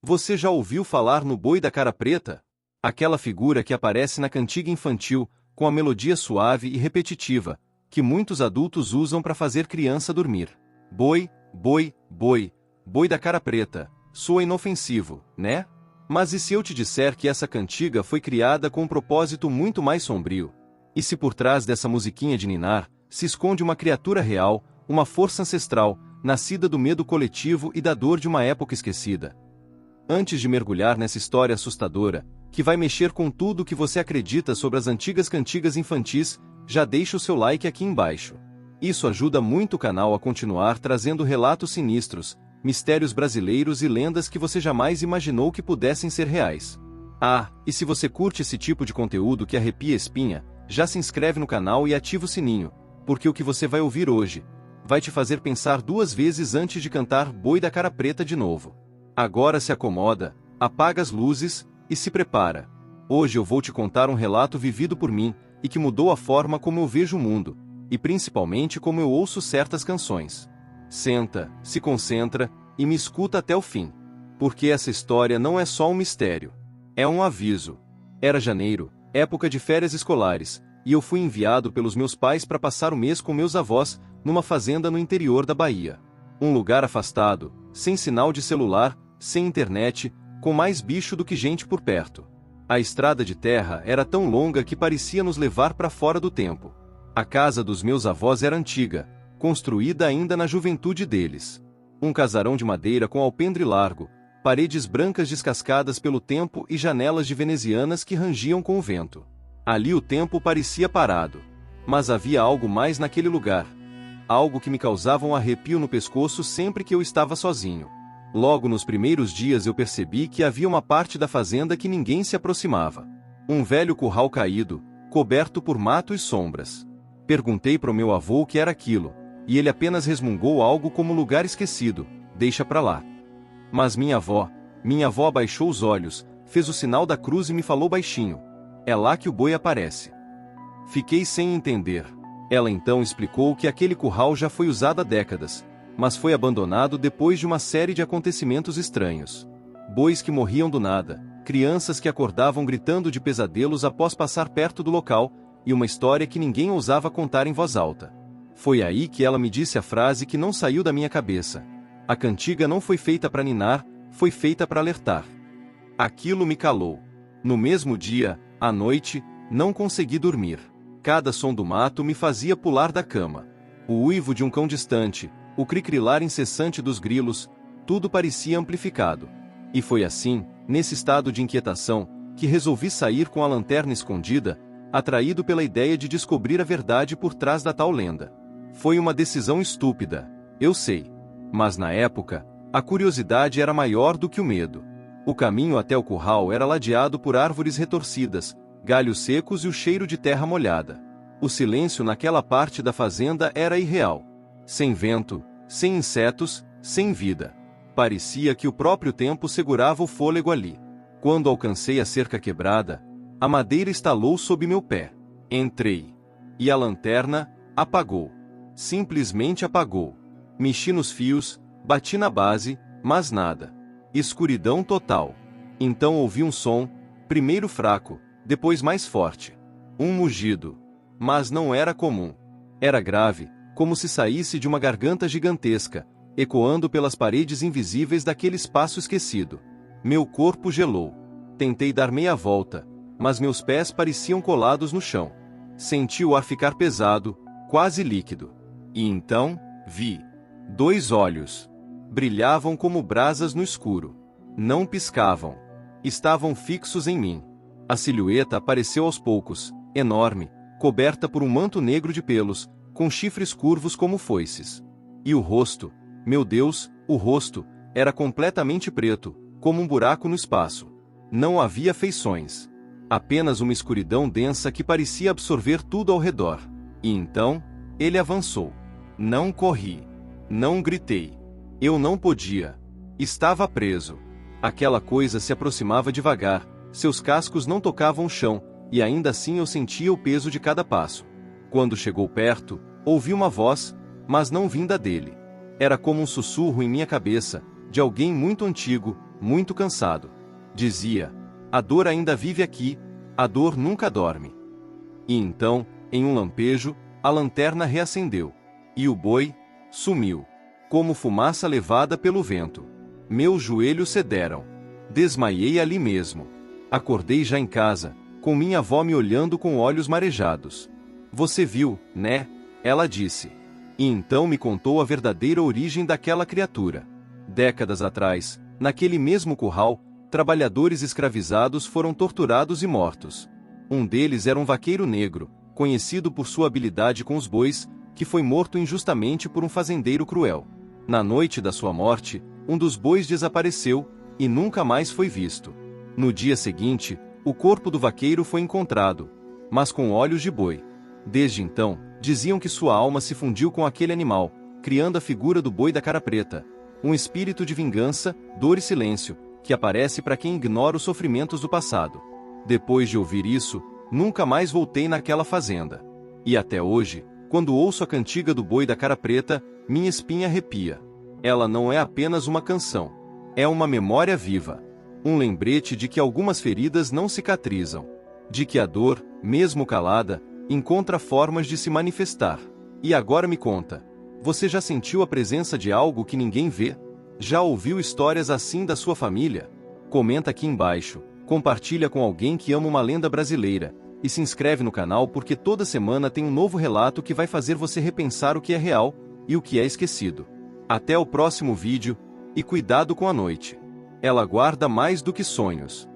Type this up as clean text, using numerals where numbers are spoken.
Você já ouviu falar no boi da cara preta? Aquela figura que aparece na cantiga infantil, com a melodia suave e repetitiva, que muitos adultos usam para fazer criança dormir. Boi, boi, boi, boi da cara preta, soa inofensivo, né? Mas e se eu te disser que essa cantiga foi criada com um propósito muito mais sombrio? E se por trás dessa musiquinha de ninar, se esconde uma criatura real, uma força ancestral, nascida do medo coletivo e da dor de uma época esquecida? Antes de mergulhar nessa história assustadora, que vai mexer com tudo o que você acredita sobre as antigas cantigas infantis, já deixa o seu like aqui embaixo. Isso ajuda muito o canal a continuar trazendo relatos sinistros, mistérios brasileiros e lendas que você jamais imaginou que pudessem ser reais. Ah, e se você curte esse tipo de conteúdo que arrepia a espinha, já se inscreve no canal e ativa o sininho, porque o que você vai ouvir hoje vai te fazer pensar duas vezes antes de cantar Boi da Cara Preta de novo. Agora se acomoda, apaga as luzes e se prepara. Hoje eu vou te contar um relato vivido por mim e que mudou a forma como eu vejo o mundo, e principalmente como eu ouço certas canções. Senta, se concentra e me escuta até o fim. Porque essa história não é só um mistério. É um aviso. Era janeiro, época de férias escolares, e eu fui enviado pelos meus pais para passar o mês com meus avós, numa fazenda no interior da Bahia. Um lugar afastado, sem sinal de celular, sem internet, com mais bicho do que gente por perto. A estrada de terra era tão longa que parecia nos levar para fora do tempo. A casa dos meus avós era antiga, construída ainda na juventude deles. Um casarão de madeira com alpendre largo, paredes brancas descascadas pelo tempo e janelas de venezianas que rangiam com o vento. Ali o tempo parecia parado. Mas havia algo mais naquele lugar. Algo que me causava um arrepio no pescoço sempre que eu estava sozinho. Logo nos primeiros dias eu percebi que havia uma parte da fazenda que ninguém se aproximava. Um velho curral caído, coberto por mato e sombras. Perguntei para o meu avô o que era aquilo, e ele apenas resmungou algo como lugar esquecido, deixa pra lá. Mas minha avó abaixou os olhos, fez o sinal da cruz e me falou baixinho. É lá que o boi aparece. Fiquei sem entender. Ela então explicou que aquele curral já foi usado há décadas, mas foi abandonado depois de uma série de acontecimentos estranhos. Bois que morriam do nada, crianças que acordavam gritando de pesadelos após passar perto do local, e uma história que ninguém ousava contar em voz alta. Foi aí que ela me disse a frase que não saiu da minha cabeça. A cantiga não foi feita para ninar, foi feita para alertar. Aquilo me calou. No mesmo dia, à noite, não consegui dormir. Cada som do mato me fazia pular da cama. O uivo de um cão distante, o cricrilar incessante dos grilos, tudo parecia amplificado. E foi assim, nesse estado de inquietação, que resolvi sair com a lanterna escondida, atraído pela ideia de descobrir a verdade por trás da tal lenda. Foi uma decisão estúpida, eu sei. Mas na época, a curiosidade era maior do que o medo. O caminho até o curral era ladeado por árvores retorcidas, galhos secos e o cheiro de terra molhada. O silêncio naquela parte da fazenda era irreal. Sem vento, sem insetos, sem vida. Parecia que o próprio tempo segurava o fôlego ali. Quando alcancei a cerca quebrada, a madeira estalou sob meu pé. Entrei. E a lanterna apagou. Simplesmente apagou. Mexi nos fios, bati na base, mas nada. Escuridão total. Então ouvi um som, primeiro fraco, depois mais forte. Um mugido. Mas não era comum. Era grave, como se saísse de uma garganta gigantesca, ecoando pelas paredes invisíveis daquele espaço esquecido. Meu corpo gelou. Tentei dar meia volta, mas meus pés pareciam colados no chão. Senti o ar ficar pesado, quase líquido. E então, vi. 2 olhos. Brilhavam como brasas no escuro. Não piscavam. Estavam fixos em mim. A silhueta apareceu aos poucos, enorme, coberta por um manto negro de pelos, com chifres curvos como foices. E o rosto, meu Deus, o rosto, era completamente preto, como um buraco no espaço. Não havia feições. Apenas uma escuridão densa que parecia absorver tudo ao redor. E então, ele avançou. Não corri. Não gritei. Eu não podia. Estava preso. Aquela coisa se aproximava devagar, seus cascos não tocavam o chão, e ainda assim eu sentia o peso de cada passo. Quando chegou perto, ouvi uma voz, mas não vinda dele. Era como um sussurro em minha cabeça, de alguém muito antigo, muito cansado. Dizia: a dor ainda vive aqui, a dor nunca dorme. E então, em um lampejo, a lanterna reacendeu. E o boi sumiu, como fumaça levada pelo vento. Meus joelhos cederam. Desmaiei ali mesmo. Acordei já em casa, com minha avó me olhando com olhos marejados. Você viu, né? Ela disse. E então me contou a verdadeira origem daquela criatura. Décadas atrás, naquele mesmo curral, trabalhadores escravizados foram torturados e mortos. Um deles era um vaqueiro negro, conhecido por sua habilidade com os bois, que foi morto injustamente por um fazendeiro cruel. Na noite da sua morte, um dos bois desapareceu, e nunca mais foi visto. No dia seguinte, o corpo do vaqueiro foi encontrado, mas com olhos de boi. Desde então, diziam que sua alma se fundiu com aquele animal, criando a figura do boi da cara preta, um espírito de vingança, dor e silêncio, que aparece para quem ignora os sofrimentos do passado. Depois de ouvir isso, nunca mais voltei naquela fazenda. E até hoje, quando ouço a cantiga do boi da cara preta, minha espinha arrepia. Ela não é apenas uma canção. É uma memória viva. Um lembrete de que algumas feridas não cicatrizam. De que a dor, mesmo calada, encontra formas de se manifestar. E agora me conta. Você já sentiu a presença de algo que ninguém vê? Já ouviu histórias assim da sua família? Comenta aqui embaixo, compartilha com alguém que ama uma lenda brasileira, e se inscreve no canal porque toda semana tem um novo relato que vai fazer você repensar o que é real e o que é esquecido. Até o próximo vídeo, e cuidado com a noite. Ela guarda mais do que sonhos.